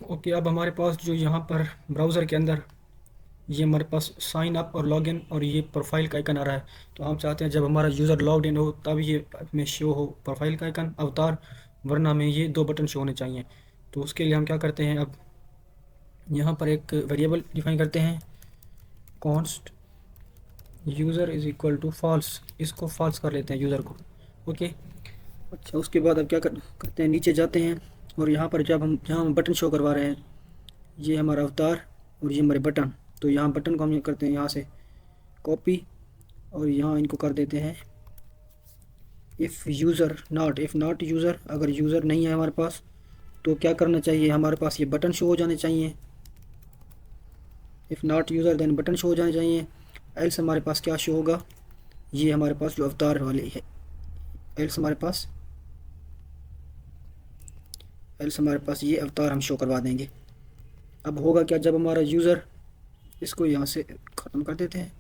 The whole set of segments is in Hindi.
ओके, अब हमारे पास जो यहाँ पर ब्राउज़र के अंदर ये हमारे पास साइन अप और लॉगिन और ये प्रोफाइल का आइकन आ रहा है। तो हम चाहते हैं जब हमारा यूज़र लॉग्ड इन हो तब ये में शो हो प्रोफाइल का आइकन अवतार, वरना में ये दो बटन शो होने चाहिए। तो उसके लिए हम क्या करते हैं, अब यहाँ पर एक वेरिएबल डिफाइन करते हैं, const user is equal to false. इसको फॉल्स कर लेते हैं यूज़र को। ओके। अच्छा, उसके बाद अब क्या करते हैं, नीचे जाते हैं और यहाँ पर जब हम जहाँ हम बटन शो करवा रहे हैं, ये हमारा अवतार और ये हमारे बटन। तो यहाँ बटन को हम ये करते हैं यहाँ से कॉपी और यहाँ इनको कर देते हैं इफ़ नॉट यूज़र। अगर यूज़र नहीं है हमारे पास तो क्या करना चाहिए, हमारे पास ये बटन शो हो जाने चाहिए। If not user then button show हो जाने चाहिए। एल्स हमारे पास क्या शो होगा, ये हमारे पास जो अवतार वाले है, एल्स हमारे पास ये अवतार हम शो करवा देंगे। अब होगा क्या, जब हमारा यूज़र, इसको यहाँ से ख़त्म कर देते हैं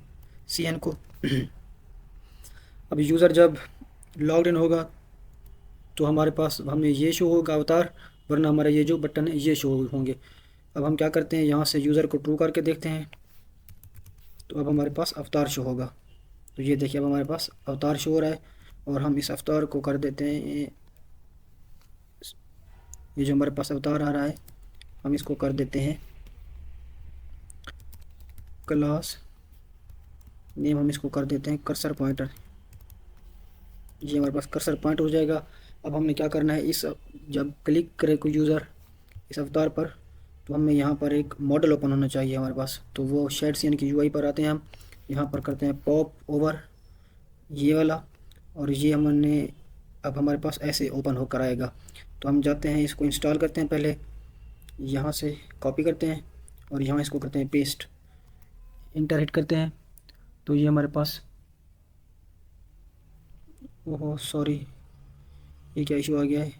सी एन को। अब यूज़र जब लॉग्ड इन होगा तो हमारे पास हमें ये शो होगा अवतार, वरना हमारा ये जो बटन है ये शो होंगे। अब हम क्या करते हैं, यहाँ से यूज़र को ट्रू करके देखते हैं। तो अब हमारे पास अवतार शो होगा। तो ये देखिए अब हमारे पास अवतार शो हो रहा है। और हम इस अवतार को कर देते हैं ये जो हमारे पास अवतार आ रहा है हम इसको कर देते हैं क्लास नेम, हम इसको कर देते हैं कर्सर पॉइंटर। ये हमारे पास कर्सर पॉइंट हो जाएगा। अब हमने क्या करना है, इस जब क्लिक करे कोई यूज़र इस अवतार पर तो हमें यहाँ पर एक मॉडल ओपन होना चाहिए हमारे पास। तो वो शेड सीन की यूआई पर आते हैं, हम यहाँ पर करते हैं पॉप ओवर ये वाला, और ये हमने अब हमारे पास ऐसे ओपन होकर आएगा। तो हम जाते हैं, इसको इंस्टॉल करते हैं, पहले यहाँ से कॉपी करते हैं और यहाँ इसको करते हैं पेस्ट, इंटर हिट करते हैं। तो ये हमारे पास, ओहो सॉरी, ये क्या इशू आ गया है,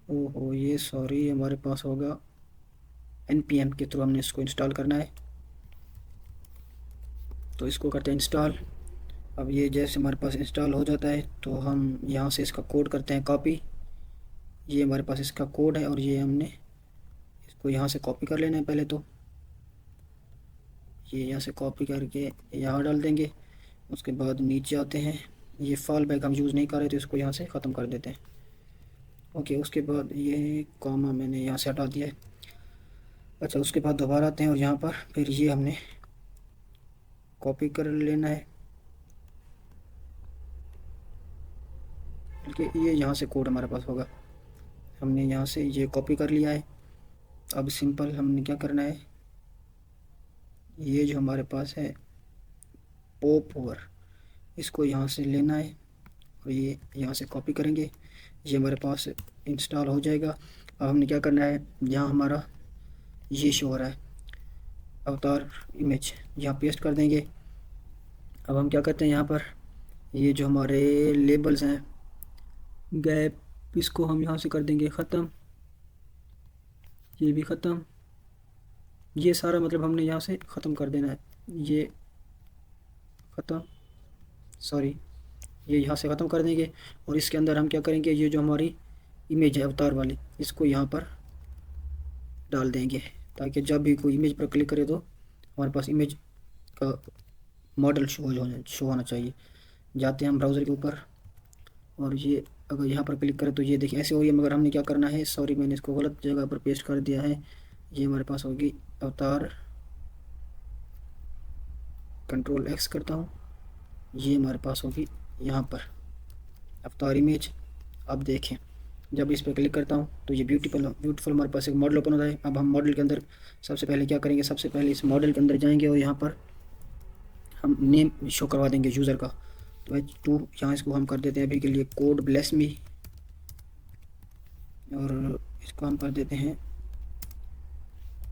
ओहो ये सॉरी हमारे पास होगा npm के थ्रू हमने इसको इंस्टॉल करना है। तो इसको करते हैं इंस्टॉल। अब ये जैसे हमारे पास इंस्टॉल हो जाता है तो हम यहाँ से इसका कोड करते हैं कॉपी। ये हमारे पास इसका कोड है और ये हमने इसको यहाँ से कॉपी कर लेना है पहले। तो ये यहाँ से कॉपी करके यहाँ डाल देंगे। उसके बाद नीचे आते हैं, ये फॉल बैक हम यूज़ नहीं कर रहे तो इसको यहाँ से ख़त्म कर देते हैं। ओके, उसके बाद ये कॉमा मैंने यहाँ से हटा दिया है। अच्छा, उसके बाद दोबारा आते हैं और यहाँ पर फिर ये हमने कॉपी कर लेना है, बल्कि ये यहाँ से कोड हमारे पास होगा। हमने यहाँ से ये कॉपी कर लिया है। अब सिंपल हमने क्या करना है, ये जो हमारे पास है पॉप ओवर, इसको यहाँ से लेना है और ये यहाँ से कॉपी करेंगे। ये हमारे पास इंस्टॉल हो जाएगा। अब हमने क्या करना है, यहाँ हमारा ये शो हो रहा है अवतार इमेज, यहाँ पेस्ट कर देंगे। अब हम क्या करते हैं, यहाँ पर ये जो हमारे लेबल्स हैं गैप, इसको हम यहाँ से कर देंगे ख़त्म, ये भी ख़त्म। ये सारा मतलब हमने यहाँ से ख़त्म कर देना है, ये ख़त्म, सॉरी ये यहाँ से ख़त्म कर देंगे। और इसके अंदर हम क्या करेंगे, ये जो हमारी इमेज है अवतार वाली, इसको यहाँ पर डाल देंगे ताकि जब भी कोई इमेज पर क्लिक करे तो हमारे पास इमेज का मॉडल शो होना चाहिए। जाते हैं हम ब्राउज़र के ऊपर और ये अगर यहाँ पर क्लिक करें तो ये देखिए ऐसे हो रही है, मगर हमने क्या करना है, सॉरी मैंने इसको गलत जगह पर पेस्ट कर दिया है। ये हमारे पास होगी अवतार, कंट्रोल एक्स करता हूँ, ये हमारे पास होगी यहाँ पर अवतार इमेज। अब देखें जब इस पर क्लिक करता हूँ तो ये ब्यूटीफुल हमारे पास एक मॉडल ओपन होता है। अब हम मॉडल के अंदर सबसे पहले क्या करेंगे, सबसे पहले इस मॉडल के अंदर जाएंगे और यहाँ पर हम नेम शो करवा देंगे यूज़र का। तो H2 यहाँ इसको हम कर देते हैं अभी के लिए कोड ब्लेस मी, और इसको हम कर देते हैं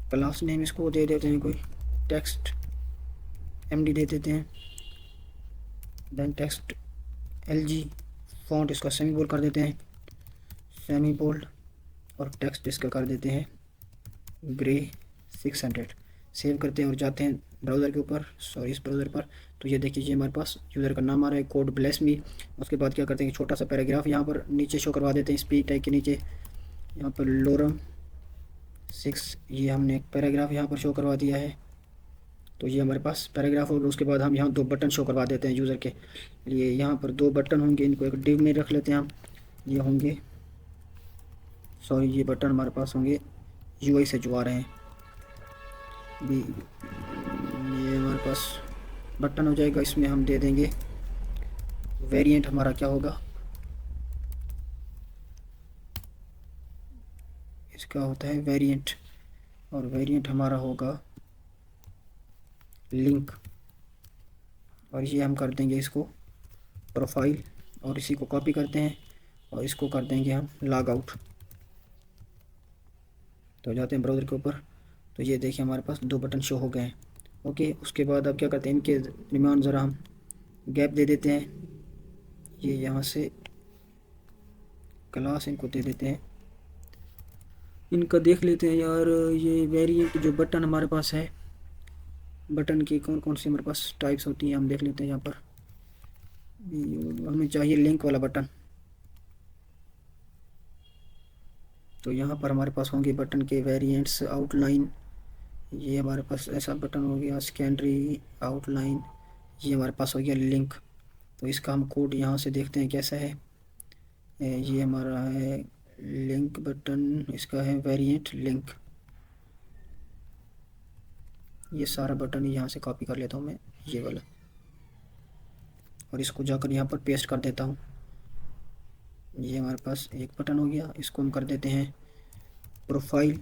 क्लास नेम, इसको दे देते हैं कोई टेक्स्ट MD दे देते हैं, देन टेक्स्ट LG, फॉन्ट इसका सेमी बोल्ड कर देते हैं, सेमी बोल्ड, और टेक्स्ट इसका कर देते हैं ग्रे 600। सेव करते हैं और जाते हैं ब्राउज़र के ऊपर, सॉरी इस ब्राउज़र पर। तो ये देखिए ये हमारे पास यूज़र का नाम आ रहा है कोड ब्लेस मी। उसके बाद क्या करते हैं, छोटा सा पैराग्राफ यहाँ पर नीचे शो करवा देते हैं, स्पीक टैग के नीचे यहाँ पर लोरम 6, ये हमने एक पैराग्राफ यहाँ पर शो करवा दिया है। तो ये हमारे पास पैराग्राफ और उसके बाद हम यहाँ 2 बटन शो करवा देते हैं यूज़र के लिए। यहाँ पर 2 बटन होंगे, इनको एक डिव में रख लेते हैं हम। ये होंगे, सॉरी, ये बटन हमारे पास होंगे यूआई से जो आ रहे हैं भी। ये हमारे पास बटन हो जाएगा, इसमें हम दे देंगे वेरिएंट। हमारा क्या होगा, इसका होता है वेरिएंट, और वेरिएंट हमारा होगा लिंक। और ये हम कर देंगे इसको प्रोफाइल, और इसी को कॉपी करते हैं और इसको कर देंगे हम लॉग आउट। तो जाते हैं ब्राउज़र के ऊपर, तो ये देखिए हमारे पास 2 बटन शो हो गए हैं। ओके, उसके बाद अब क्या करते हैं, इनके दरमियान ज़रा हम गैप दे देते हैं। ये यहाँ से क्लास इनको दे देते हैं, इनका देख लेते हैं यार। ये वेरिएंट जो बटन हमारे पास है, बटन की कौन कौन सी हमारे पास टाइप्स होती हैं हम देख लेते हैं। यहाँ पर हमें चाहिए लिंक वाला बटन, तो यहाँ पर हमारे पास होंगे बटन के वेरिएंट्स। आउटलाइन, ये हमारे पास ऐसा बटन हो गया। सेकेंडरी आउटलाइन, ये हमारे पास हो गया लिंक। तो इसका हम कोड यहाँ से देखते हैं कैसा है। ये हमारा है लिंक बटन, इसका है वेरिएंट लिंक। ये सारा बटन यहाँ से कॉपी कर लेता हूँ मैं, ये वाला, और इसको जाकर यहाँ पर पेस्ट कर देता हूँ। ये हमारे पास एक बटन हो गया, इसको हम कर देते हैं प्रोफाइल,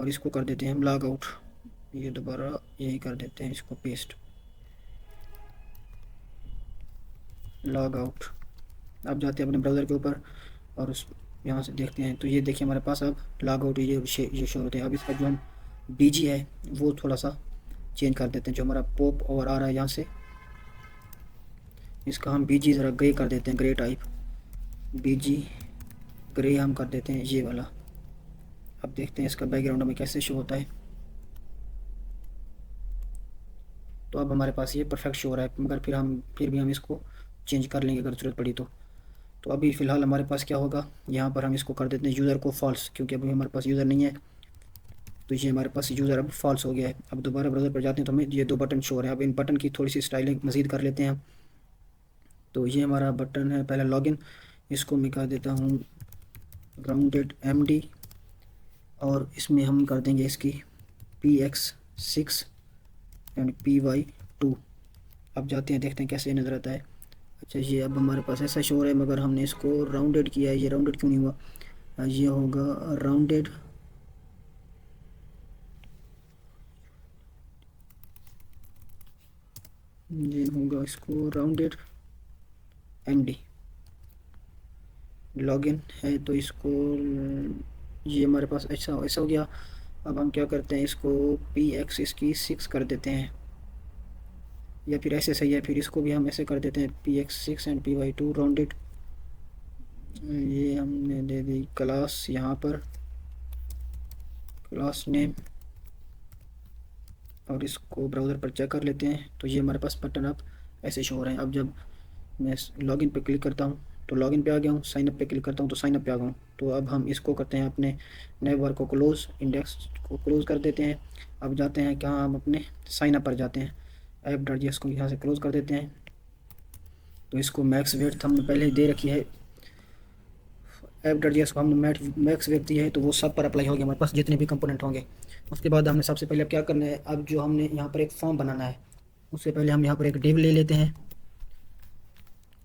और इसको कर देते हैं हम लॉग आउट। ये दोबारा यही कर देते हैं, इसको पेस्ट, लॉग आउट। अब जाते हैं अपने ब्राउज़र के ऊपर और उस यहाँ से देखते हैं। तो ये देखिए हमारे पास अब लॉग आउट ये शो होते हैं। अब इसका जो हम बीजी है वो थोड़ा सा चेंज कर देते हैं। जो हमारा पॉप और आ रहा है यहाँ से, इसका हम बीजी ज़रा ग्रे कर देते हैं, ग्रे टाइप बीजी ग्रे हम कर देते हैं, ये वाला। अब देखते हैं इसका बैकग्राउंड में कैसे शो होता है। तो अब हमारे पास ये परफेक्ट शो हो रहा है, मगर फिर भी हम इसको चेंज कर लेंगे अगर ज़रूरत पड़ी तो। तो अभी फ़िलहाल हमारे पास क्या होगा, यहाँ पर हम इसको कर देते हैं यूज़र को फॉल्स, क्योंकि अभी हमारे पास यूज़र नहीं है। तो ये हमारे पास यूज़र अब फॉल्स हो गया है। अब दोबारा ब्राउज़र पर जाते हैं तो हमें ये 2 बटन शो हो रहे हैं। अब इन बटन की थोड़ी सी स्टाइलिंग मज़ीद कर लेते हैं। तो ये हमारा बटन है पहला लॉगिन, इसको मैं कर देता हूँ ग्राउंडेड MD, और इसमें हम कर देंगे इसकी PX6 एंड PY2। अब जाते हैं देखते हैं कैसे नज़र आता है। अच्छा, ये अब हमारे पास ऐसा शो हो रहा है, मगर हमने इसको राउंडेड किया है। ये राउंडेड क्यों नहीं हुआ, ये होगा राउंडेड, ये होगा इसको राउंडेड MD। लॉगिन है तो इसको, ये हमारे पास ऐसा ऐसा हो गया। अब हम क्या करते हैं, इसको PX इसकी 6 कर देते हैं, या फिर ऐसे सही है, फिर इसको भी हम ऐसे कर देते हैं PX6 एंड PY2 राउंडेड। ये हमने दे दी क्लास, यहाँ पर क्लास नेम, और इसको ब्राउज़र पर चेक कर लेते हैं। तो ये हमारे पास बटन अब ऐसे शो हो रहे हैं। अब जब मैं लॉगिन पे क्लिक करता हूँ तो लॉगिन पे आ गया हूँ, साइन अप पे क्लिक करता हूँ तो साइन अप पे आ गया हूँ। तो अब हम इसको करते हैं अपने नेवर को क्लोज़, इंडेक्स को क्लोज़ कर देते हैं। अब जाते हैं कहाँ, हम अपने साइन अप पर जाते हैं। app.js को यहाँ से क्लोज़ कर देते हैं। तो इसको मैक्स वेट हमने पहले ही दे रखी है, app.js को हमने मैक्स वेट दी है, तो वो सब पर अप्लाई हो गया हमारे पास जितने भी कंपोनेंट होंगे। उसके बाद हमने सबसे पहले अब क्या करना है, अब जो हमने यहाँ पर एक फॉर्म बनाना है, उससे पहले हम यहाँ पर एक डिव ले लेते हैं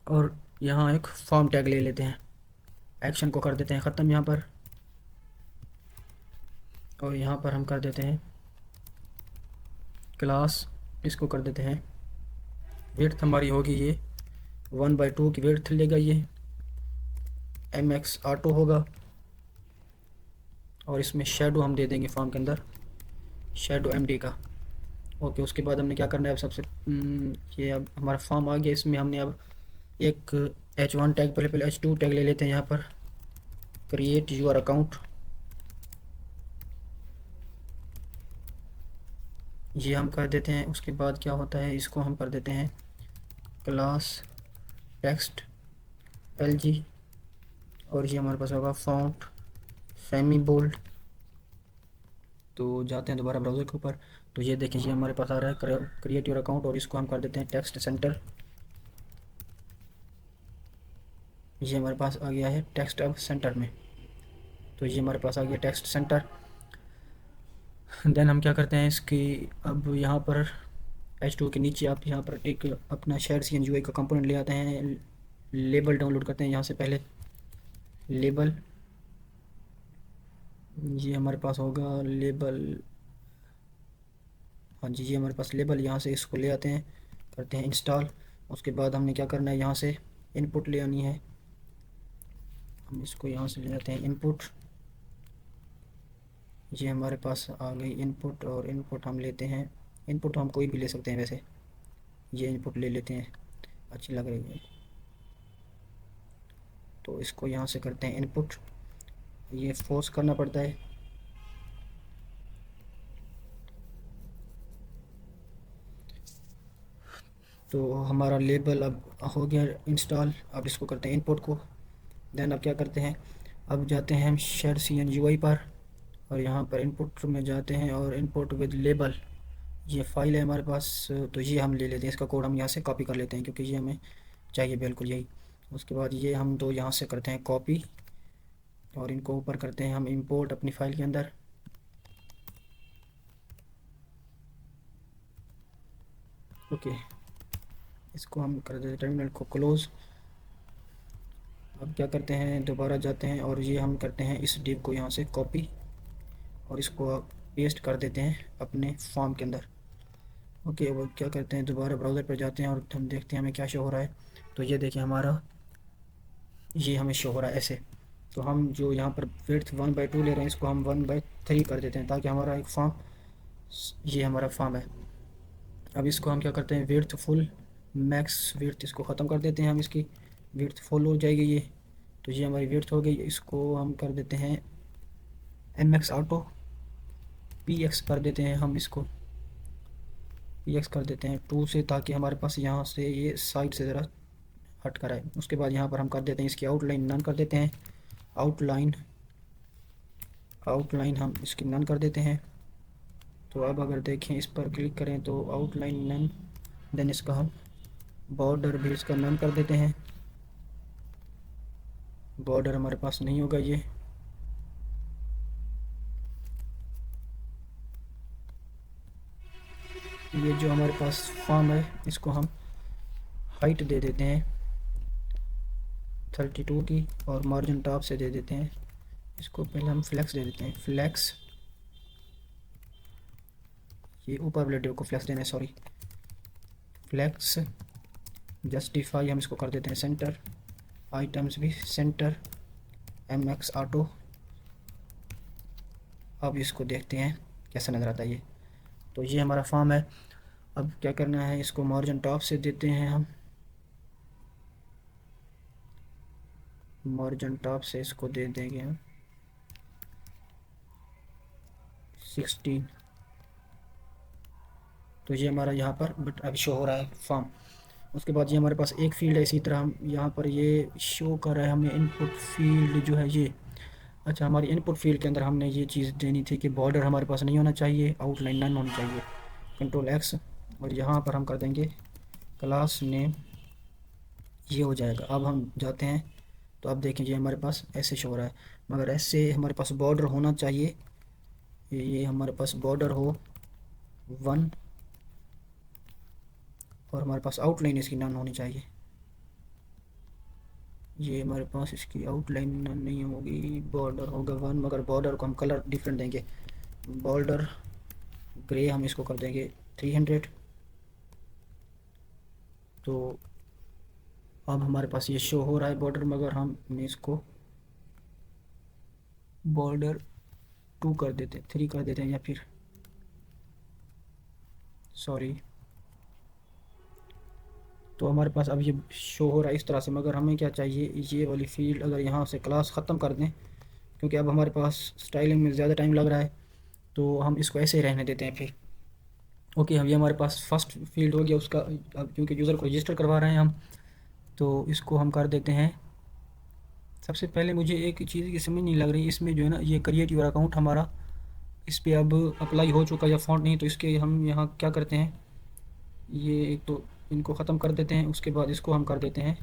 और यहाँ एक फॉर्म टैग ले लेते हैं। एक्शन को कर देते हैं ख़त्म यहाँ पर, और यहाँ पर हम कर देते हैं क्लास, इसको कर देते हैं विड्थ हमारी होगी ये 1/2 की विड्थ लेगा ये। MX ऑटो होगा, और इसमें शेडो हम दे देंगे फॉर्म के अंदर, शेडो MD का। ओके, उसके बाद हमने क्या करना है, अब सबसे ये अब हमारा फॉर्म आ गया। इसमें हमने अब एक H1 टैग, पहले H2 टैग ले लेते हैं। यहाँ पर क्रिएट यूर अकाउंट, ये हम कर देते हैं। उसके बाद क्या होता है, इसको हम कर देते हैं क्लास टेक्स्ट LG, और ये हमारे पास होगा फॉन्ट सेमी बोल्ड तो जाते हैं दोबारा ब्राउज़र के ऊपर। तो ये देखिए ये हमारे पास आ रहा है क्रिएट योर अकाउंट, और इसको हम कर देते हैं टेक्स्ट सेंटर। ये हमारे पास आ गया है टेक्स्ट अब सेंटर में। तो ये हमारे पास आ गया टेक्स्ट सेंटर। देन हम क्या करते हैं इसकी, अब यहाँ पर H2 के नीचे आप यहाँ पर एक अपना शेयर CNUI का कंपोनेंट ले आते हैं, लेबल डाउनलोड करते हैं यहाँ से पहले। लेबल, ये हमारे पास होगा लेबल, हाँ जी ये हमारे पास लेबल, यहाँ से इसको ले आते हैं, करते हैं इंस्टॉल। उसके बाद हमने क्या करना है, यहाँ से इनपुट ले आनी है। हम इसको यहाँ से ले आते हैं इनपुट। ये हमारे पास आ गई इनपुट, और इनपुट हम लेते हैं, इनपुट हम कोई भी ले सकते हैं वैसे, ये इनपुट ले लेते हैं, अच्छी लग रही है। तो इसको यहाँ से करते हैं इनपुट, ये फोर्स करना पड़ता है। तो हमारा लेबल अब हो गया इंस्टॉल। अब इसको करते हैं इनपुट को। देन अब क्या करते हैं, अब जाते हैं हम शेयर CNUI पर, और यहाँ पर इनपुट में जाते हैं और इनपुट विद लेबल, ये फाइल है हमारे पास। तो ये हम ले लेते हैं, इसका कोड हम यहाँ से कॉपी कर लेते हैं क्योंकि ये हमें चाहिए बिल्कुल यही। उसके बाद ये हम तो यहाँ से करते हैं कॉपी, और इनको ऊपर करते हैं हम इंपोर्ट अपनी फ़ाइल के अंदर। ओके, इसको हम कर देते हैं टर्मिनल को क्लोज़। अब क्या करते हैं, दोबारा जाते हैं और ये हम करते हैं इस डिव को यहाँ से कॉपी, और इसको पेस्ट कर देते हैं अपने फॉर्म के अंदर। ओके, वो क्या करते हैं, दोबारा ब्राउज़र पर जाते हैं और हम देखते हैं हमें क्या शो हो रहा है। तो ये देखिए हमारा, ये हमें शो हो रहा है ऐसे। तो हम जो यहाँ पर विड्थ 1/2 ले रहे हैं, इसको हम 1/3 कर देते हैं ताकि हमारा एक फॉर्म, ये हमारा फॉर्म है। अब इसको हम क्या करते हैं, विड्थ फुल मैक्स विड्थ इसको ख़त्म कर देते हैं हम, इसकी विड्थ फुल हो जाएगी ये। तो ये हमारी विड्थ हो गई, इसको हम कर देते हैं MX ऑटो, PX कर देते हैं हम, इसको PX कर देते हैं 2 से, ताकि हमारे पास यहाँ से ये साइड से ज़रा हट कर आए। उसके बाद यहाँ पर हम कर देते हैं इसकी आउटलाइन नन कर देते हैं, आउटलाइन, आउटलाइन हम इसकी नन कर देते हैं। तो अब अगर देखें इस पर क्लिक करें तो आउटलाइन नन, देन इसका हम बॉर्डर भी इसका नन कर देते हैं। बॉर्डर हमारे पास नहीं होगा ये जो हमारे पास फॉर्म है इसको हम हाइट दे देते हैं 32 की, और मार्जिन टॉप से दे देते हैं, इसको पहले हम फ्लैक्स दे देते हैं, फ्लैक्स, ये ऊपर वाले डिव को फ्लैक्स देना है, सॉरी, फ्लैक्स। जस्टिफाई हम इसको कर देते हैं सेंटर, आइटम्स भी सेंटर, MX ऑटो। अब इसको देखते हैं कैसा नज़र आता है ये। तो ये हमारा फॉर्म है। अब क्या करना है, इसको मार्जिन टॉप से देते हैं हम, मार्जिन टॉप से इसको दे देंगे हम 16। तो ये हमारा यहाँ पर बट अब शो हो रहा है फॉर्म। उसके बाद ये हमारे पास एक फील्ड है, इसी तरह हम यहाँ पर ये शो कर रहा है हमें इनपुट फील्ड जो है ये। अच्छा, हमारी इनपुट फील्ड के अंदर हमने ये चीज़ देनी थी कि बॉर्डर हमारे पास नहीं होना चाहिए, आउटलाइन नन होनी चाहिए, कंट्रोल X, और यहाँ पर हम कर देंगे क्लास नेम, ये हो जाएगा। अब हम जाते हैं तो अब देखें ये हमारे पास ऐसे शो हो रहा है, मगर ऐसे हमारे पास बॉर्डर होना चाहिए, ये हमारे पास बॉर्डर हो 1, और हमारे पास आउटलाइन इसकी नन होनी चाहिए। ये हमारे पास इसकी आउटलाइन नन नहीं होगी, बॉर्डर होगा 1, मगर बॉर्डर को हम कलर डिफरेंट देंगे, बॉर्डर ग्रे हम इसको कर देंगे 300। तो अब हमारे पास ये शो हो रहा है बॉर्डर, मगर हमने इसको बॉर्डर 2 कर देते हैं, 3 कर देते हैं, या फिर सॉरी। तो हमारे पास अब ये शो हो रहा है इस तरह से, मगर हमें क्या चाहिए, ये वाली फील्ड अगर यहाँ से क्लास ख़त्म कर दें, क्योंकि अब हमारे पास स्टाइलिंग में ज़्यादा टाइम लग रहा है, तो हम इसको ऐसे ही रहने देते हैं फिर। ओके, अब ये हमारे पास फर्स्ट फील्ड हो गया उसका। अब क्योंकि यूज़र को रजिस्टर करवा रहे हैं हम, तो इसको हम कर देते हैं। सबसे पहले मुझे एक चीज़ की समझ नहीं लग रही इसमें, जो है ना, ये क्रिएट योर अकाउंट हमारा इस पे अब अप्लाई हो चुका या फ़ॉन्ट नहीं, तो इसके हम यहाँ क्या करते हैं, ये एक तो इनको ख़त्म कर देते हैं। उसके बाद इसको हम कर देते हैं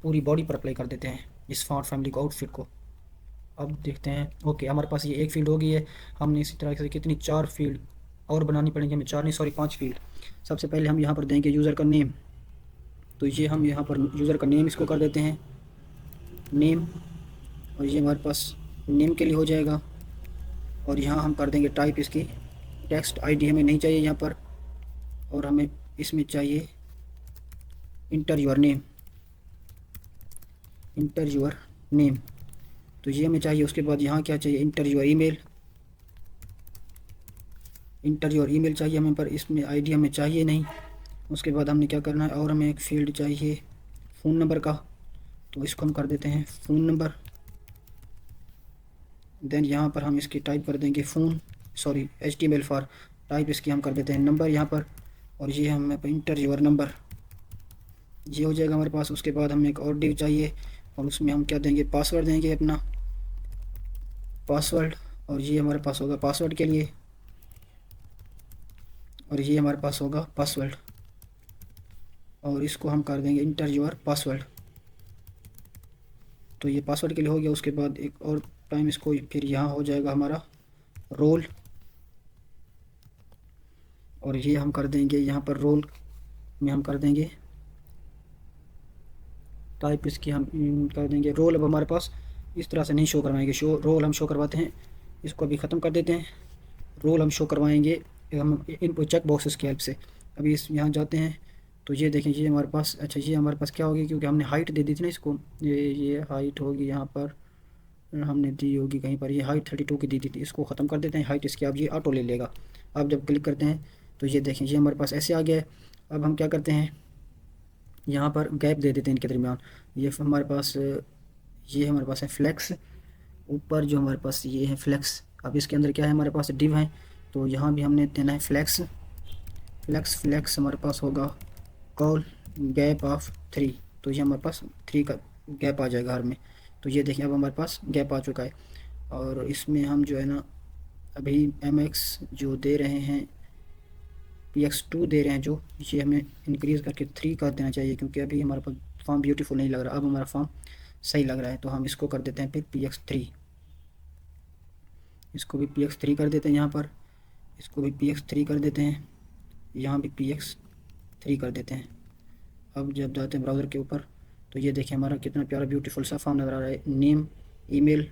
पूरी बॉडी पर अप्लाई कर देते हैं इस फ़ॉन्ट फैमिली को, आउटफिट को। अब देखते हैं, ओके हमारे पास ये एक फ़ील्ड हो गई है। हमने इसी तरह से कितनी 4 फील्ड और बनानी पड़ेंगी हमें, 4 नहीं सॉरी 5 फील्ड। सबसे पहले हम यहाँ पर देंगे यूज़र का नेम, तो ये हम यहाँ पर यूज़र का नेम इसको कर देते हैं नेम, और ये हमारे पास नेम के लिए हो जाएगा। और यहाँ हम कर देंगे टाइप इसकी टेक्स्ट, आईडी हमें नहीं चाहिए यहाँ पर, और हमें इसमें चाहिए inter your name, inter your name, तो ये हमें चाहिए। उसके बाद यहाँ क्या चाहिए, inter your email, inter your email चाहिए हमें, पर इसमें आईडी हमें चाहिए नहीं। उसके बाद हमने क्या करना है, और हमें एक फील्ड चाहिए फ़ोन नंबर का, तो इसको हम कर देते हैं फ़ोन नंबर। देन यहाँ पर हम इसकी टाइप कर देंगे phone, sorry HTML for type इसकी हम कर देते हैं नंबर यहाँ पर, और ये हमें इंटर योर नंबर, ये हो जाएगा हमारे पास। उसके बाद हमें एक और डिव चाहिए, और उसमें हम क्या देंगे, पासवर्ड देंगे अपना पासवर्ड, और ये हमारे पास होगा पासवर्ड के लिए, और ये हमारे पास होगा पासवर्ड, और इसको हम कर देंगे इंटर योर पासवर्ड, तो ये पासवर्ड के लिए हो गया। उसके बाद एक और टाइम इसको फिर यहाँ हो जाएगा हमारा रोल, और ये हम कर देंगे यहाँ पर रोल में हम कर देंगे टाइप इसकी हम कर देंगे रोल। अब हमारे पास इस तरह से नहीं शो करवाएंगे, शो रोल हम शो करवाते हैं, इसको अभी ख़त्म कर देते हैं। रोल हम शो करवाएंगे हम इन चेक बॉक्सेस की हेल्प से। अभी इस यहाँ जाते हैं, तो ये देखें ये हमारे पास, अच्छा ये हमारे पास क्या होगी, क्योंकि हमने हाइट दे दी थी ना इसको, ये हाइट होगी यहाँ पर, हमने दी होगी कहीं पर, ये हाइट 32 की दी थी। इसको ख़त्म कर देते हैं हाइट इसकी, अब ये ऑटो ले लेगा। अब जब क्लिक करते हैं तो ये देखें ये हमारे पास ऐसे आ गया है। अब हम क्या करते हैं, यहाँ पर गैप दे देते हैं इनके दरमियान। ये हमारे पास, ये हमारे पास है फ्लेक्स, ऊपर जो हमारे पास ये है फ्लेक्स। अब इसके अंदर क्या है, हमारे पास डिव है, तो यहाँ भी हमने देना है फ्लेक्स, फ्लेक्स फ्लेक्स हमारे पास होगा कॉल गैप ऑफ 3, तो ये हमारे पास 3 का गैप आ जाएगा हर में। तो ये देखिए अब हमारे पास गैप आ चुका है। और इसमें हम जो है ना अभी MX जो दे रहे हैं, PX2 दे रहे हैं जो, ये हमें इंक्रीज़ करके 3 कर देना चाहिए, क्योंकि अभी हमारे पास फॉर्म ब्यूटीफुल नहीं लग रहा। अब हमारा फॉर्म सही लग रहा है, तो हम इसको कर देते हैं फिर PX3, इसको भी PX3 कर देते हैं यहाँ पर, इसको भी PX3 कर देते हैं, यहाँ भी PX3 कर देते हैं। अब जब जाते हैं ब्राउज़र के ऊपर, तो ये देखें हमारा कितना प्यारा ब्यूटीफुल सा फॉर्म नज़र आ रहा है। नेम, ईमेल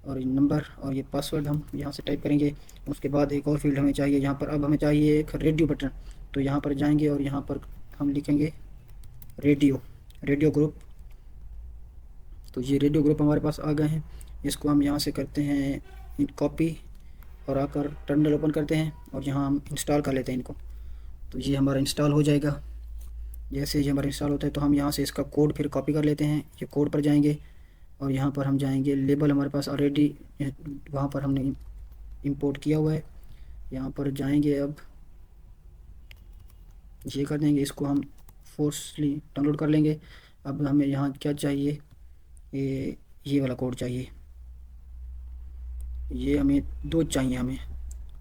और नंबर, और ये पासवर्ड हम यहाँ से टाइप करेंगे। उसके बाद एक और फील्ड हमें चाहिए यहाँ पर, अब हमें चाहिए एक रेडियो बटन, तो यहाँ पर जाएंगे और यहाँ पर हम लिखेंगे रेडियो, रेडियो ग्रुप। तो ये रेडियो ग्रुप हमारे पास आ गए हैं। इसको हम यहाँ से करते हैं कॉपी, और आकर टर्मिनल ओपन करते हैं, और यहाँ हम इंस्टॉल कर लेते हैं इनको। तो ये हमारा इंस्टॉल हो जाएगा। जैसे ये हमारा इंस्टॉल होता है, तो हम यहाँ से इसका कोड फिर कॉपी कर लेते हैं। ये कोड पर जाएंगे, और यहाँ पर हम जाएंगे लेबल, हमारे पास ऑलरेडी वहाँ पर हमने इंपोर्ट किया हुआ है। यहाँ पर जाएंगे, अब ये कर देंगे, इसको हम फोर्सली डाउनलोड कर लेंगे। अब हमें यहाँ क्या चाहिए, ये वाला कोड चाहिए, ये हमें 2 चाहिए हमें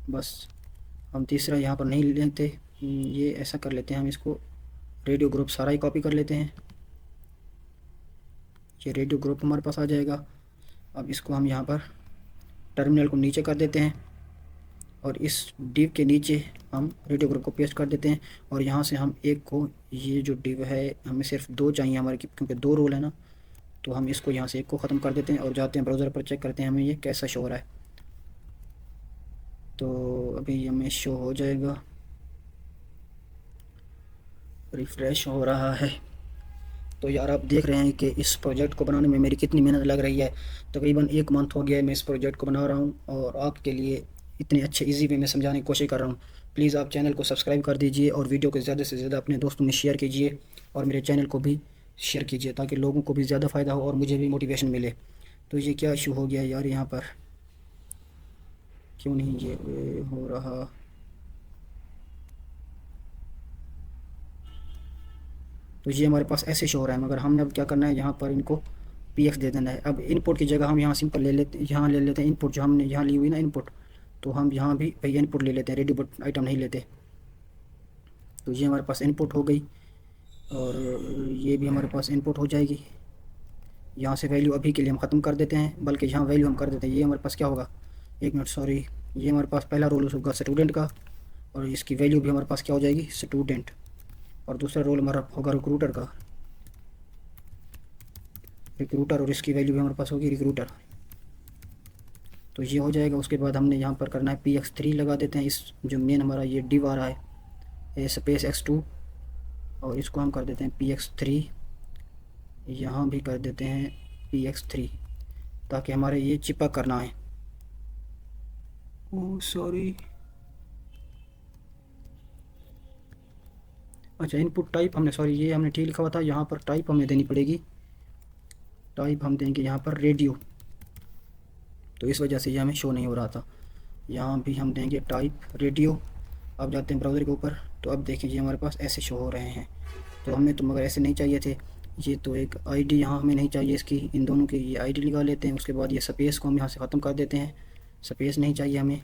बस, हम तीसरा यहाँ पर नहीं लेते। ये ऐसा कर लेते हैं, हम इसको रेडियो ग्रुप सारा ही कॉपी कर लेते हैं। ये रेडियो ग्रुप हमारे पास आ जाएगा। अब इसको हम यहाँ पर टर्मिनल को नीचे कर देते हैं, और इस डिव के नीचे हम रेडियो ग्रुप को पेस्ट कर देते हैं। और यहाँ से हम एक को, ये जो डिव है हमें सिर्फ 2 चाहिए हमारे, क्योंकि 2 रोल है ना, तो हम इसको यहाँ से एक को ख़त्म कर देते हैं, और जाते हैं ब्राउज़र पर चेक करते हैं हमें ये कैसा शो हो रहा है। तो अभी हमें शो हो जाएगा, रिफ़्रेश हो रहा है। तो यार आप देख रहे हैं कि इस प्रोजेक्ट को बनाने में मेरी कितनी मेहनत लग रही है। तकरीबन 1 मंथ हो गया है मैं इस प्रोजेक्ट को बना रहा हूँ, और आपके लिए इतने अच्छे इजी वे में समझाने की कोशिश कर रहा हूँ। प्लीज़ आप चैनल को सब्सक्राइब कर दीजिए, और वीडियो को ज़्यादा से ज़्यादा अपने दोस्तों में शेयर कीजिए, और मेरे चैनल को भी शेयर कीजिए, ताकि लोगों को भी ज़्यादा फ़ायदा हो और मुझे भी मोटिवेशन मिले। तो ये क्या इशू हो गया यार, यहाँ पर क्यों नहीं ये हो रहा। तो ये हमारे पास ऐसे शो हो रहा है, मगर हमने अब क्या करना है, यहाँ पर इनको px दे देना है। अब इनपुट की जगह हम यहाँ सिंपल ले लेते, यहाँ ले लेते हैं इनपुट, जो हमने यहाँ ली हुई ना इनपुट, तो हम यहाँ भी भैया इनपुट ले लेते हैं, रेडी बुट आइटम नहीं लेते। तो ये हमारे पास इनपुट हो गई, और ये भी हमारे पास इनपुट हो जाएगी। यहाँ से वैल्यू अभी के लिए हम ख़त्म कर देते हैं, बल्कि यहाँ वैल्यू हम कर देते हैं। ये हमारे पास क्या होगा, एक मिनट सॉरी, ये हमारे पास पहला रोल होगा स्टूडेंट का, और इसकी वैल्यू भी हमारे पास क्या हो जाएगी, स्टूडेंट। और दूसरा रोल हमारा होगा रिक्रूटर का, रिक्रूटर, और इसकी वैल्यू भी हमारे पास होगी रिक्रूटर। तो ये हो जाएगा। उसके बाद हमने यहाँ पर करना है px3 लगा देते हैं, इस जो मेन हमारा ये div आ रहा है स्पेस x2, और इसको हम कर देते हैं px3, यहाँ भी कर देते हैं px3, ताकि हमारे ये चिपक करना है। ओह सॉरी, अच्छा इनपुट टाइप हमने, सॉरी ये हमने ठीक लिखा हुआ था, यहाँ पर टाइप हमें देनी पड़ेगी। टाइप हम देंगे यहाँ पर रेडियो, तो इस वजह से ये हमें शो नहीं हो रहा था। यहाँ भी हम देंगे टाइप रेडियो। अब जाते हैं ब्राउज़र के ऊपर, तो अब देखें ये हमारे पास ऐसे शो हो रहे हैं। तो हमें तो मगर ऐसे नहीं चाहिए थे, ये तो एक आईडी यहाँ हमें नहीं चाहिए इसकी, इन दोनों की ये आईडी लगा लेते हैं। उसके बाद ये स्पेस को हम यहाँ से ख़त्म कर देते हैं, स्पेस नहीं चाहिए हमें।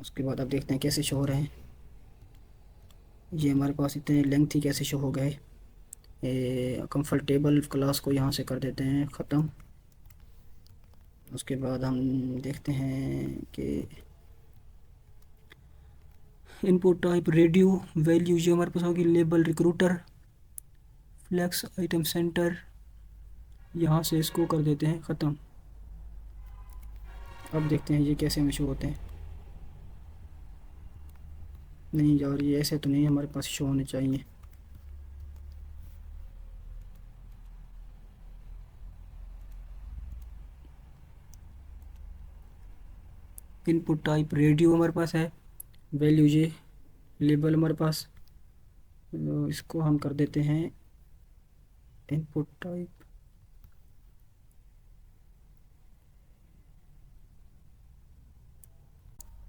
उसके बाद अब देखते हैं कैसे शो हो रहे हैं। ये हमारे पास इतने लेंथी कैसे शो हो गए। कंफर्टेबल क्लास को यहाँ से कर देते हैं ख़त्म। उसके बाद हम देखते हैं कि इनपुट टाइप रेडियो, वैल्यू जो हमारे पास होगी label recruiter, flex item centre, यहाँ से इसको कर देते हैं ख़त्म। अब देखते हैं ये कैसे में शो होते हैं। नहीं यार, ये ऐसे तो नहीं हमारे पास शो होने चाहिए। इनपुट टाइप रेडियो हमारे पास है, वैल्यू ये लेबल हमारे पास, इसको हम कर देते हैं इनपुट टाइप।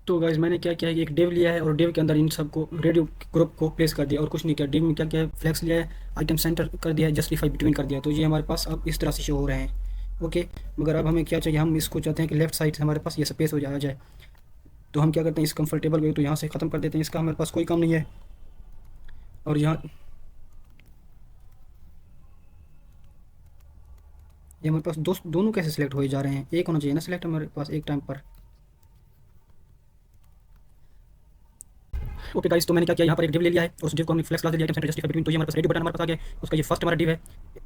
तो गाइस मैंने क्या किया है कि एक डिव लिया है, और डिव के अंदर इन सबको रेडियो ग्रुप को प्लेस कर दिया, और कुछ नहीं किया। डिव में क्या किया है, फ्लैक्स लिया है, आइटम सेंटर कर दिया है, जस्टिफाई बिटवीन कर दिया। तो ये हमारे पास अब इस तरह से शो हो रहे हैं। ओके, मगर अब हमें क्या चाहिए, हम इसको चाहते हैं कि लेफ्ट साइड से हमारे पास ये स्पेस हो जाए। तो हम क्या करते हैं, इस कंफर्टेबल वे तो यहाँ से ख़त्म कर देते हैं, इसका हमारे पास कोई काम नहीं है। और यहाँ ये हमारे पास दोनों कैसे सिलेक्ट हो जा रहे हैं, एक होना चाहिए ना सिलेक्ट हमारे पास एक टाइम पर। ओके गाइस, तो मैंने क्या किया, यहाँ पर एक डिव ले लिया है, और उस डिव को हमने फ्लेक्स क्लास दे दिया, आइटम सेंटर जस्टिफाई बिटवीन। तो ये हमारे पास रेडियो बटन हमारे पास आ गया, उसका ये फर्स्ट हमारा डिव है,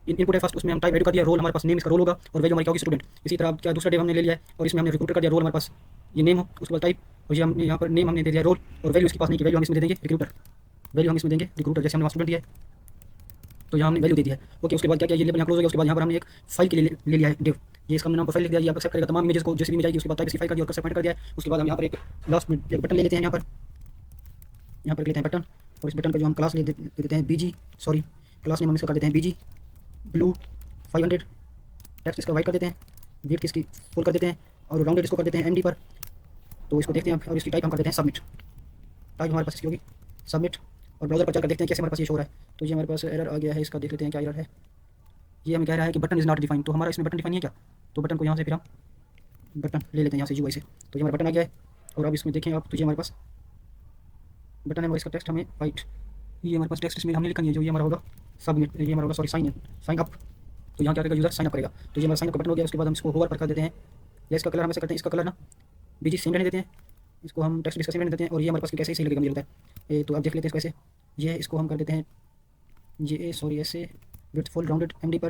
इनपुट है फर्स्ट, उसमें हम टाइप रेडियो कर दिया, रोल हमारे पास नेम इसका रोल होगा, और वैल्यू हमारी क्या होगी स्टूडेंट। इसी तरह क्या दूसरा डिव हमने ले लिया है, और इसमें हमने रिक्रूटर कर दिया, रोल हमारे पास ये नेम हो, उसके बाद टाइप, और ये हमने यहाँ पर नेम हमने दे दिया रोल, और वैल्यू इसके पास नहीं की, वैल्यू हम इसमें दे देंगे रिक्रूटर, वैल्यू हम इसमें देंगे रिक्रूटर, जैसे हमने स्टूडेंट दिया है तो यहाँ हमने वैल्यू दे दी है। ओके, उसके बाद क्या किया, ये लेबल यहाँ क्लोज हो गया। उसके बाद यहाँ पर हमने एक फाइल के लिए ले लिया है डिव, ये इसका हमने नाम प्रोफाइल लिख दिया, ये आप एक्सेप्ट करेगा तमाम इमेजेस को जिस भी में जाएगी। उसके बाद टाइप इसकी कर दिया और सबमिट कर दिया है। उसके बाद हम यहाँ पर एक लास्ट में एक बटन ले लेते हैं, यहाँ पर लेते हैं बटन, और इस बटन पर जो हम क्लास ले देते हैं बीजी, सॉरी क्लास नेम हम इसका कर देते हैं बीजी ब्लू 500, टेक्स्ट इसका वाइट कर देते हैं, विड्थ इसकी फुल कर देते हैं, और राउंडेड इसको कर देते हैं एमडी पर। तो इसको देखते हैं, और इसकी टाइप हम कर देते हैं सबमिट। टाइप हमारे पास इसकी होगी सबमिट, और ब्राउज़र पर चलकर देखते हैं कैसे हमारे पास ये शो हो रहा है। तो ये हमारे पास एरर आ गया है, इसका देख लेते हैं क्या एरर है। ये हमें कह रहा है कि बटन इज़ नॉट डिफाइन, तो हमारा इसमें बटन डिफाइन है क्या, तो बटन को यहाँ से फिर हम बटन ले लेते हैं यहाँ से यूआई से। तो ये हमारा बटन आ गया है, और अब इसमें देखें आप, तो ये हमारे पास बटन है, और इसका टेक्स्ट हमें वाइट, ये हमारे पास टेक्स्ट इसमें हमने लिखा नहीं है, जो ये हमारा होगा सबमिट, ये हमारा होगा सॉरी साइन अप। तो यहाँ क्या करेगा, यूज़र साइन अप करेगा। तो ये हमारा साइन अप का बटन हो गया। उसके बाद हम इसको होवर पर कर देते हैं, या इसका कलर हमें से करते हैं, इसका कलर ना बीजी सेम रहने देते हैं, इसको हम टेक्स्ट भी सेम रहने देते हैं, और ये हमारे पास कैसे सही लगेगा मुझे लगता है। तो अब देख लेते हैं इसको ऐसे, ये इसको हम कर देते हैं ये सॉरी ऐसे विथ फुल राउंडेड एमडी पर।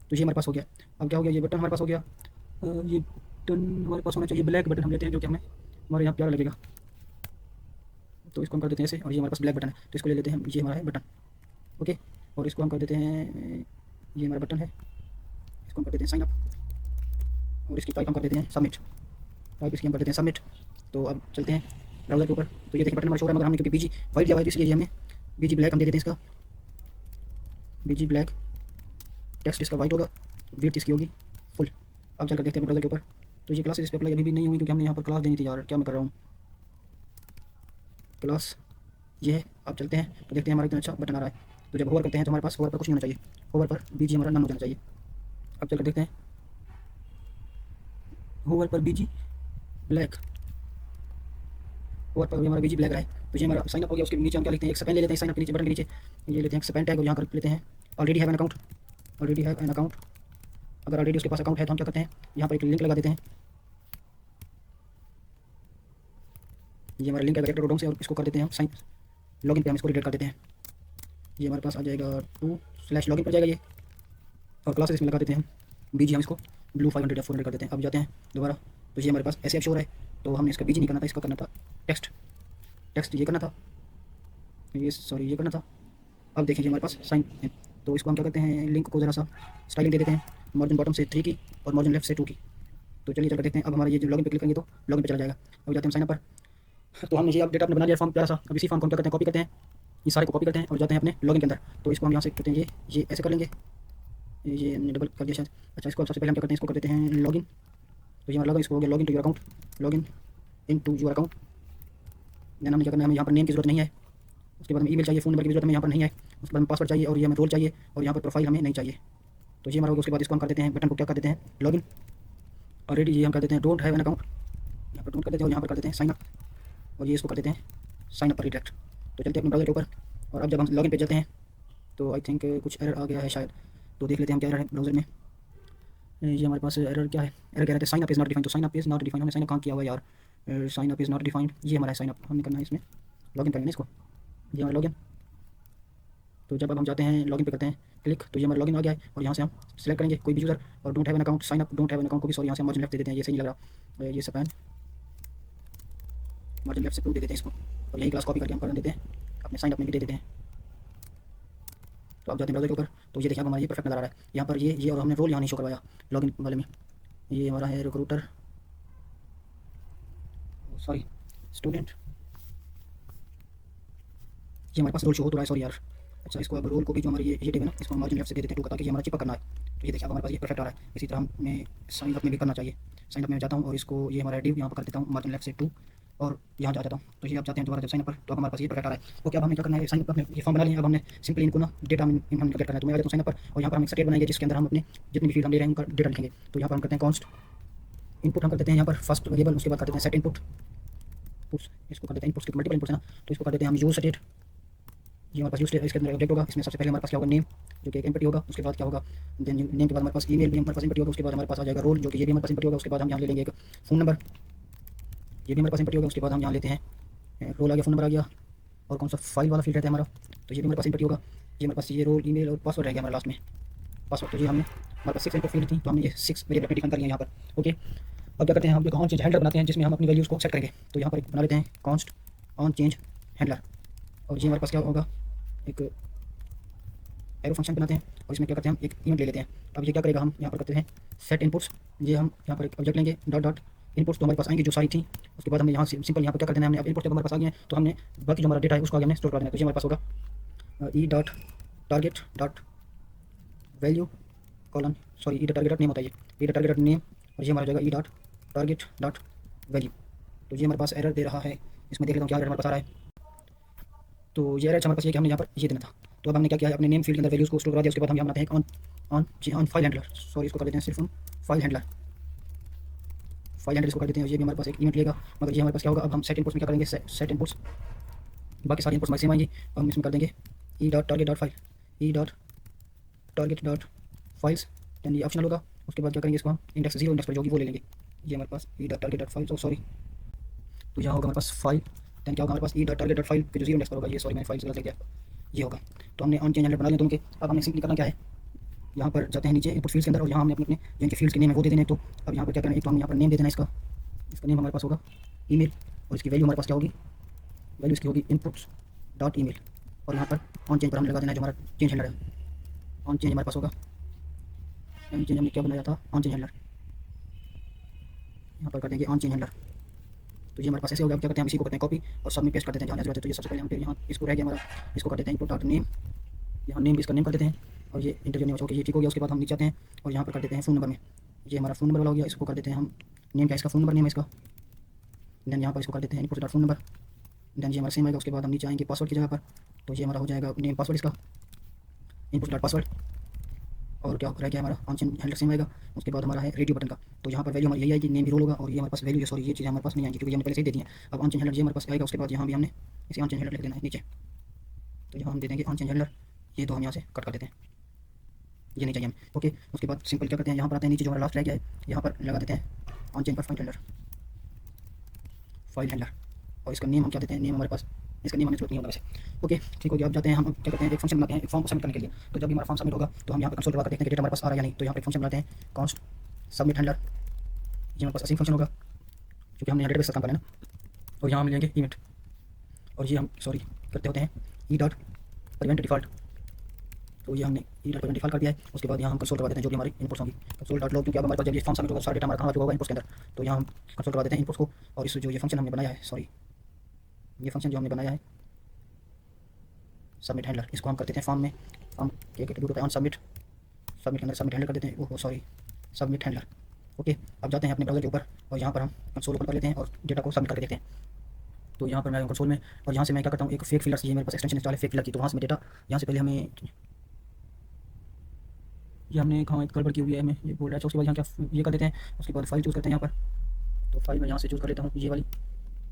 तो ये हमारे पास हो गया। अब क्या हो गया, ये बटन हमारे पास हो गया, ये बटन हमारे पास होना चाहिए ब्लैक बटन हम लेते हैं, जो कि हमें हमारे यहाँ प्यारा लगेगा। तो इसको हम कर देते हैं ऐसे, और ये हमारे पास ब्लैक बटन है, तो इसको ले लेते हैं, ये हमारा है बटन। ओके, और इसको हम कर देते हैं, ये हमारा बटन है, इसको हम कर देते हैं साइन अप, और इसकी टाइप हम कर देते हैं सबमिट, टाइप इसकी हम कर देते हैं सबमिट। तो अब चलते हैं ब्राउज़र के ऊपर। तो ये देखिए बटन हमारा शो हो रहा है, मगर हमने क्योंकि बीजी वाइट दिया हुआ है, इसलिए हमें बीजी ब्लैक हम दे देते हैं इसका, बीजी ब्लैक, टेक्स्ट इसका वाइट होगा, विड्थ इसकी होगी फुल। अब चलकर देखते हैं ब्राउज़र के ऊपर। तो ये क्लासेस इस पर अप्लाई अभी भी नहीं हुई, क्योंकि हमने यहाँ पर क्लास देनी थी यार, क्या मैं कर रहा हूँ। क्लास ये है, अब चलते हैं तो देखते हैं हमारा इतना अच्छा बटन आ रहा है। तो जब होवर करते हैं तो हमारे पास होवर पर कुछ नहीं होना चाहिए, होवर पर बीजी हमारा नन हो जाना चाहिए। अब चलकर देखते हैं, होवर पर बीजी ब्लैक, होवर पर हमारा बीजी ब्लैक रहा है, तो ये हमारा साइन अप हो गया। उसके नीचे हम क्या लिखते हैं, एक स्पेन ले लेते हैं, साइन अप के नीचे बटन के नीचे ये लेते हैं स्पेन टैग और यहाँ कर लेते हैं already have an account, already have an account. अगर ऑलरेडी उसके पास अकाउंट है तो हम क्या करते हैं, यहाँ पर एक लिंक लगा देते हैं, ये हमारा लिंक है वेक्टर डोडोम से, और इसको कर देते हैं हम साइन लॉगिन पे, हम इसको रिलेट कर देते हैं। ये हमारे पास आ जाएगा 2/login पर जाएगा ये, और क्लासेस इसमें लगा देते हैं हम बीजी, हम इसको ब्लू 500 या 400 कर देते हैं। अब जाते हैं दोबारा, तो ये हमारे पास ऐसे शो है, तो हमने इसका बीजी नहीं करना था, इसका करना था टेक्स्ट, टेक्स्ट ये करना था, ये सॉरी ये करना था। अब देखिए हमारे पास साइन है, तो इसको हम क्या करते हैं, लिंक को ज़रा सा स्टाइलिंग दे देते हैं, मार्जिन बॉटम से 3 की और मार्जिन लेफ्ट से 2 की। तो चलिए चलकर देखते हैं। अब हमारा ये जो लॉगिन पे क्लिक करेंगे तो लॉगिन पे चला जाएगा। अब जाते हैं साइन अप पर, तो हमने ये अपडेट अपने बना लिया फॉर्म प्यारा सा। अब इसी फॉर्म को हम क्या करते हैं, कॉपी करते हैं, ये सारे को कॉपी करते हैं और जाते हैं अपने लॉगिन के अंदर। तो इसको हम यहाँ से करते हैं, ये ऐसे कर लेंगे, ये हमने डबल कर दिया शायद। अच्छा, इसको सबसे पहले हम क्या करते हैं, इसको कर देते हैं लॉगिन, तो ये हमारा लॉगिन, इसको हो गया login to your account, login in to your account. Then हमने क्या करना है, हमें यहाँ पर नेम की जरूरत नहीं है, उसके बाद हमें ईमेल चाहिए, फ़ोन नंबर की जरूरत हमें यहाँ पर नहीं है, उसके बाद हमें पासवर्ड चाहिए और ये हमें रोल चाहिए, और यहाँ पर प्रोफाइल हमें नहीं चाहिए। तो ये हमारा होगा। उसके बाद इसको हम कर देते हैं बटन को क्या कर देते हैं लॉगिन, ऑलरेडी ये हम कर देते हैं डोंट हैव एन अकाउंट, यहाँ पर डोंट कर देते हैं और यहाँ पर कर देते हैं साइन अप, और ये इसको कर देते हैं साइन अप पर रिडायरेक्ट। तो चलते हैं अपने ब्राउज़र के ऊपर, और अब जब हम लॉगिन पे चलते हैं तो आई थिंक कुछ एरर आ गया है शायद, तो देख लेते हैं हम क्या एरर है ब्राउज़र में। ये हमारे पास एरर क्या है, एरर कह रहे थे sign up is not defined, तो sign up is not defined, हमने साइन अप कहाँ किया हुआ है यार, sign up is not defined, ये हमारा साइन अप हमने करना है, इसमें लॉगिन करना है इसको, ये हमारा लॉगिन। तो जब अब हम जाते हैं लॉगिन पे करते हैं क्लिक, तो ये हमारा लॉगिन आ गया है, और यहाँ से हम सेलेक्ट करेंगे कोई भी यूज़र, और don't have an account sign up don't have an account को भी सॉरी यहाँ से मार्जिन लेफ्ट दे देते हैं, ये सही नहीं लग रहा, ये स्पैन मार्जिन लेफ्ट से 2 दे देते हैं इसको, और यही क्लास कॉपी करके हम कर देते हैं अपने साइन अप में भी दे देते हैं। तो आप जाते हैं ब्राउज़र के ऊपर, तो ये देखिए हमारा ये परफेक्ट नज़र आ रहा है, यहाँ पर ये और हमने रोल यहाँ नहीं शो करवाया लॉगिन वाले में, ये हमारा है रिक्रूटर सॉरी स्टूडेंट, ये हमारे पास रोल शो हो तो रहा है, सॉरी यार। अच्छा, इसको अब रोल को भी जो हमारी ये टेबल है इसको हम मार्जिन लेफ्ट से दे देते हैं 2 ताकि हमारा चिपक करना है। तो ये देखिए अब हमारे पास ये परफेक्ट आ रहा है। इसी तरह हमें साइन अप में भी करना चाहिए, साइन अप में जाता हूँ और इसको ये हमारा डिव यहाँ पर कर देता हूँ मार्जिन लेफ्ट से 2, और यहाँ जा जाता हूँ। तो ये आप जाते हैं दोबारा जब साइन अप पर, तो हमारे पास ये परफेक्ट आ रहा है। ओके, अब हमें क्या करना है, साइन अप में ये फॉर्म बना लिया, अब हमने सिंपली इनको ना डेटा हम कैलकुलेट करना है। तो मैं आ जाता हूँ साइन अप पर, और यहाँ पर हम एक स्टेट बनाएंगे जिसके अंदर हम अपने जितनी भी फील्ड हम ले रहे हैं उनका डेटा लिखेंगे। तो यहाँ पर हम करते हैं कॉन्स्ट इनपुट, हम कर देते हैं यहाँ पर फर्स्ट वेरिएबल, उसके बाद कर देते हैं सेट इनपुट, इसको कर देते हैं इनपुट्स के मल्टीपल इनपुट्स है ना, तो इसको कर देते हैं हम यूज स्टेट, ये हमारे पास यूज स्टेट इसके अंदर ऑब्जेक्ट होगा। इसमें सबसे पहले हमारे पास क्या होगा नेम, जो कि एक एम्पटी होगा, उसके बाद क्या होगा देन नेम के बाद हमारे पास ईमेल भी हमारे पास एम्पटी होगा, उसके बाद हमारे पास आ जाएगा रोल, जो कि ये भी हमारे पास एम्पटी होगा। उसके बाद हम यहाँ ले लेंगे एक फ़ोन नंबर, ये भी हमारे पास एम्पटी होगा। उसके बाद हम यहाँ लेते हैं रोल आ गया, फ़ोन नंबर आ गया, और कौन सा फाइल वाला फील्ड रहता है हमारा, तो ये भी हमारे पास एम्पटी होगा। ये हमारे पास ये रोल ईमेल और पासवर्ड रह गया हमारे लास्ट में पासवर्ड। तो ये हमने हमारे पास 6 इनपुट फील्ड थी, तो हमने ये 6 वेरिएबल डिफाइन कर लिया यहाँ पर। ओके, अब क्या करते हैं, हम ऑन चेंज हैंडलर बनाते हैं जिसमें हम अपनी वैल्यूज़ को सेट करेंगे। तो यहाँ पर एक बना लेते हैं कॉन्स्ट ऑन चेंज हैंडलर, और ये हमारे पास क्या होगा एक एरो फंक्शन बनाते हैं, और इसमें क्या करते हैं हम एक इवेंट ले लेते हैं। अब ये क्या करेगा, हम यहाँ पर करते हैं सेट इनपुट्स, ये हम यहाँ पर एक ऑब्जेक्ट लेंगे डॉट डॉट इनपुट्स, तो हमारे पास आएंगे जो सारी थी। उसके बाद हमने यहाँ से सिंपल यहाँ पर क्या कर देना है, हमने अब इनपुट जब हमारे पास आ गए हैं तो हमने बाकी जो हमारा डेटा है उसको आगे हमने स्टोर कर देना है। तो ये हमारे पास होगा ई dot target dot value colon sorry ई डॉट टारगेट डॉट नेम होता है, ये ई डॉट टारगेट डॉट नेम, और ये हमारा जाएगा ई डॉट टारगेट डॉट वैल्यू। तो ये हमारे पास एरर दे रहा है, इसमें देख लेता हूँ क्या एरर हमारे पास आ रहा है। तो ये एरर हमारे पास ये कि हमने यहाँ पर ये देना था। तो अब हमने क्या किया है, अपने नेम फील्ड के अंदर वैल्यूज़ को स्टोर करा दिया। उसके बाद हम यहाँ बनाते हैं ऑन फाइल हैंडलर, सॉरी इसको कर देते हैं सिर्फ फाइल हैंडलर, फाइल हैंडलर इसको कर देते हैं। ये भी हमारे पास एक इवेंट लेगा, मगर ये हमारे पास क्या होगा, अब हम सेट इनपुट्स में क्या करेंगे, सेट इनपुट्स बाकी सारी इनपुट्स मैक्सिमम आएंगी, और हम इसमें कर देंगे e dot target dot file, e dot target dot files, then ये ऑप्शनल होगा। उसके बाद क्या करेंगे, इसको हम इंडेक्स 0 इंडेक्स पर जो कि वो ले लेंगे। ये हमारे पास E dot target dot file, sorry तो यहाँ होगा हमारे पास फाइल, दैन क्या होगा हमारे पास E dot target dot file के जो 0 इंडेक्स पर होगा, ये सॉरी मैंने फाइल गलत लिख दिया, ये होगा। तो हमने ऑन चेंज हैंडलर बना लिया दोनों के। अब हमने सिंपली करना क्या है, यहाँ पर जाते हैं नीचे इनपुट फील्ड्स के अंदर, और यहाँ हमने अपने जिनके फील्ड्स के नेम है वो दे देने। तो अब यहाँ पर क्या करना है, एक तो हम यहाँ पर नेम दे देना, इसका नेम हमारे पास होगा ईमेल, और इसकी वैल्यू हमारे पास क्या होगी, वैल्यू इसकी होगी इनपुट्स डॉट ईमेल, और यहाँ पर ऑन चेंज पर हम लगा देना है जो हमारा चेंज हैंडलर है। ऑन चेंज हमारे पास होगा, चेंज हमने क्या बनाया था, ऑन चेंज हैंडलर, यहाँ पर कर देंगे ऑन चेंज हैंडलर। तो ये हमारे पास ऐसे होगा। अब क्या करते हैं, हम इसी को करते हैं कॉपी और सब में पेस्ट कर देते हैं जहाँ जरूरत है। तो ये सबसे पहले हम फिर यहाँ इसको रह गया हमारा, इसको कर देते हैं इनपुट डॉट नेम, यहाँ नेम इसका नेम कर देते हैं, और ये इंटरव्यू नेम, ओके ये ठीक हो गया। उसके बाद हम नीचे आते हैं और यहाँ पर कर देते हैं फ़ोन नंबर में, ये हमारा फ़ोन नंबर वाला हो गया, इसको कर देते हैं हम नेम का, इसका फ़ोन नंबर नेम है इसका, देन यहाँ पर इसको कर देते हैं input dot phone number, then ये हमारा सेम आएगा। उसके बाद हम नीचे आएंगे पासवर्ड की जगह पर, तो ये हमारा हो जाएगा नेम पासवर्ड इसका, इनपुट डॉट पासवर्ड, और क्या रह गया हमारा ऑन चेन हैंडलर सेम आएगा। उसके बाद हमारा है रेडियो बटन का, तो यहाँ पर वैल्यू हमारी यही आएगी, नेम भी रोल होगा, और ये हमारे पास वैल्यू है, सॉरी ये चीज़ हमारे पास नहीं आएगी क्योंकि हमने पहले से ही दे दी है। अब ऑन चेन हैंडलर ये हमारे पास आएगा, उसके बाद यहाँ भी हमने इसे ऑन चेन हैंडलर लिख देना है नीचे, तो यहाँ हम दे देंगे ऑन चेन हैंडलर, ये तो हम यहाँ से कट कर देते हैं, ये नहीं चाहिए हमें। ओके, उसके बाद सिंपल क्या करते हैं, यहाँ पर आते हैं नीचे जो हमारा लास्ट रह गया है, यहाँ पर लगा देते हैं ऑन चेन पर फाइल हैंडलर, और इसका नेम हम क्या देते हैं, नेम हमारे पास इसका नेम हमें जरूरत नहीं होगा वैसे। ओके ठीक हो गया। अब जाते हैं हम क्या करते हैं, एक फंक्शन बनाते हैं एक फॉर्म को सबमिट करने के लिए। तो जब भी हमारा फॉर्म सबमिट होगा तो हम यहाँ पर कंसोल लगा देखते हैं कि डेटा हमारे पास आ रहा है या नहीं। तो यहाँ पर एक फंक्शन बनाते हैं कॉन्स्ट सबमिट हैंडलर, ये हमारे पास असीम फंक्शन होगा क्योंकि हमने यहाँ डेटाबेस का काम करना है ना। और यहाँ हम लेंगे इवेंट, और ये हम सॉरी करते होते हैं ई डॉट प्रिवेंट डिफॉल्ट, तो ये हमने ई डॉट प्रिवेंट डिफॉल्ट कर दिया है। उसके बाद यहाँ हम कंसोल करवा देते हैं जो भी हमारी इनपुट्स होंगी, कंसोल डॉट लॉग, क्योंकि अब हमारे पास जब ये फॉर्म सबमिट होगा सारा डेटा हमारा कहाँ होगा इनपुट्स के अंदर। तो यहाँ हम कंसोल करवा देते हैं इनपुट्स को, और इस जो ये फंक्शन हमने बनाया है, सॉरी ये फंक्शन जो हमने बनाया है सबमिट हैंडलर, इसको हम कर देते हैं फॉर्म में, फॉर्म के एट्रीब्यूट होता है ऑन सबमिट, सबमिट के अंदर सबमिट हैंडलर कर देते हैं, oh sorry submit handler. Okay, अब जाते हैं अपने ब्राउज़र के ऊपर और यहाँ पर हम कंसोल ओपन कर लेते हैं और डेटा को सबमिट करके देखते हैं। तो यहाँ पर मैं कंसोल में, और यहाँ से मैं क्या करता हूँ, एक फेक फिलर, ये मेरे पास एक्सटेंशन इंस्टॉल है फेक फिलर की, तो वहाँ से मैं डेटा यहाँ से पहले हमें ये हमने कहाँ एक गड़बड़ की हुई है, हमें ये बोल रहा है। उसके बाद यहाँ क्या ये कर देते हैं, उसके बाद फाइल चूज़ करते हैं यहाँ पर, तो फाइल मैं यहाँ से चूज़ कर लेता हूँ ये वाली,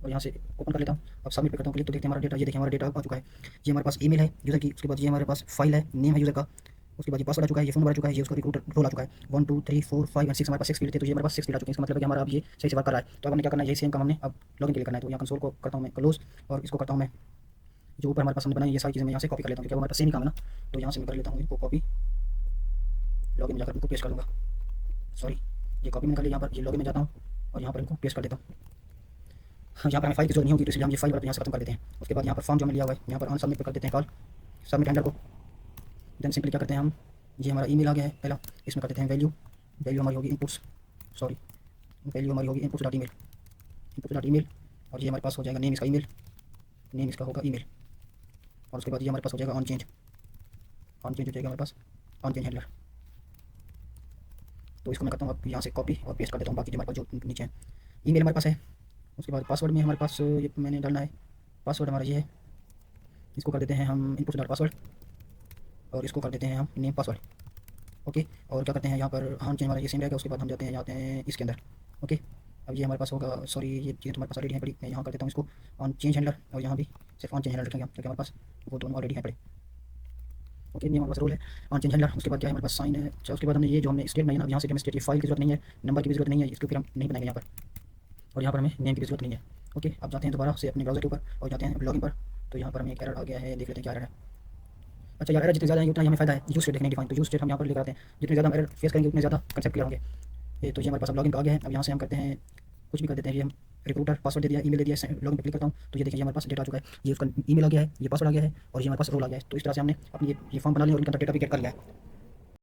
और यहाँ से ओपन कर लेता हूँ। अब सबमिट पे करता हूँ क्लिक, तो देखते हैं हमारा डेटा, ये देखिए हमारा डेटा आ चुका है। ये हमारे पास ईमेल है यूज़र की, उसके बाद ये हमारे पास फाइल है, नेम है यूज़र का, उसके बाद ये पासवर्ड आ चुका है, ये फोन नंबर आ चुका है, ये उसका रिक्रूटर रोल आ चुका है, 1 2 3 4 5 और 6 हमारे पास 6 फील्ड थे, तो ये हमारे पास 6 फील्ड आ चुके हैं। इसका मतलब है कि हमारा अब ये सही से वर्क कर रहा है। तो अब हमने क्या करना है, यही सेम काम हमने अब लॉगिन के लिए करना है। तो यहाँ कंसोल को करता हूँ मैं क्लोज, और इसको करता हूँ मैं जो ऊपर हमारे पास हमने बनाई ये सारी चीज़ें मैं यहाँ से कॉपी कर लेता हूँ क्योंकि हमारे पास सेम ही काम है ना। तो यहाँ से मैं कर लेता हूँ इनको कॉपी, लॉगिन में जाकर इनको पेस्ट कर दूँगा, सॉरी ये कॉपी में कर लिया, यहाँ पर ये लॉगिन में जाता हूँ और यहाँ पर इनको पेस्ट कर देता हूँ। यहाँ पर हमें फाइल की जरूरत नहीं होगी, तो इसलिए हम ये फाइल यहाँ से खत्म कर देते हैं। उसके बाद यहाँ पर फॉर्म जो हमें लिया हुआ है यहाँ पर ऑन सबमिट कर देते हैं कॉल सबमिट हैंडलर को। देन सिंपली क्या करते हैं हम, ये हमारा ईमेल आ गया है पहला, इसमें कर देते हैं वैल्यू, वैल्यू हमारी होगी इनपुट्स, सॉरी वैल्यू हमारी होगी इनपुट्स डॉट ईमेल, और ये हमारे पास हो जाएगा नेम इसका ईमेल, नेम इसका होगा ईमेल, और उसके बाद ये हमारे पास हो जाएगा ऑन चेंज हो जाएगा हमारे पास ऑन चेंज हैंडलर। तो इसको मैं करता हूँ अब यहाँ से कॉपी और पेस्ट कर देता हूँ बाकी जो हमारे पास जो नीचे है। ईमेल हमारे पास है, उसके बाद पासवर्ड में हमारे पास ये मैंने डालना है, पासवर्ड हमारा ये है, इसको कर देते हैं हम इनपुट डॉट पासवर्ड, और इसको कर देते हैं हम नेम पासवर्ड। ओके, और क्या करते हैं यहाँ पर ऑन चेंज हमारा ये सेम रहेगा। उसके बाद हम जाते हैं इसके अंदर। ओके, अब ये हमारे पास होगा, सॉरी ये चीज़ तुम्हारे पास ऑलरेडी है पड़ी, मैं यहाँ कर देता हूँ इसको ऑन चेंज हैंडलर, और यहाँ भी सिर्फ ऑन चेंज हैंडलर रखेंगे क्योंकि हमारे पास वो दोनों ऑलरेडी है पड़े। ओके, ये हमारे पास रूल है ऑन चेंज हैंडलर। उसके बाद क्या है हमारे पास साइन है। अच्छा, उसके बाद हमने ये जो हमने स्टेट बनाई है ना, यहाँ से हमें स्टेट फाइल की जरूरत नहीं है, नंबर की भी जरूरत नहीं है, इसके फिर हम नहीं बनाएंगे यहाँ पर, और यहाँ पर हमें नेम की भी जरूरत नहीं है। ओके, अब जाते हैं दोबारा से अपने ब्राउज़र के ऊपर और जाते हैं लॉगिन पर। तो यहाँ पर हमें एक एरर आ गया है, देख लेते हैं क्या एरर है। अच्छा यार, एरर जितने ज़्यादा है उतना ही हमें फायदा है, यूज स्टेट देखने डिफाइन, तो यूज स्टेट हम यहाँ पर लेकर आते हैं, जितने ज़्यादा हम एरर फेस करेंगे उतने ज़्यादा कंसेप्ट क्लियर होंगे। ये तो ये हमारे पास अब लॉगिन का आ गया है। अब यहाँ से हम करते हैं कुछ भी कर देते हैं, ये हम रिक्रूटर पासवर्ड दे दिया, ईमेल दे दिया, लॉगिन पर क्लिक करता हूँ तो ये देखिए हमारे पास डेटा आ चुका है, ये उसका ईमेल आ गया है, ये पासवर्ड आ गया है, और ये हमारे पास रोल आ गया है। तो इस तरह से हमने अपनी ये फॉर्म बना लिया और इनका डेटा भी गेट कर लिया है।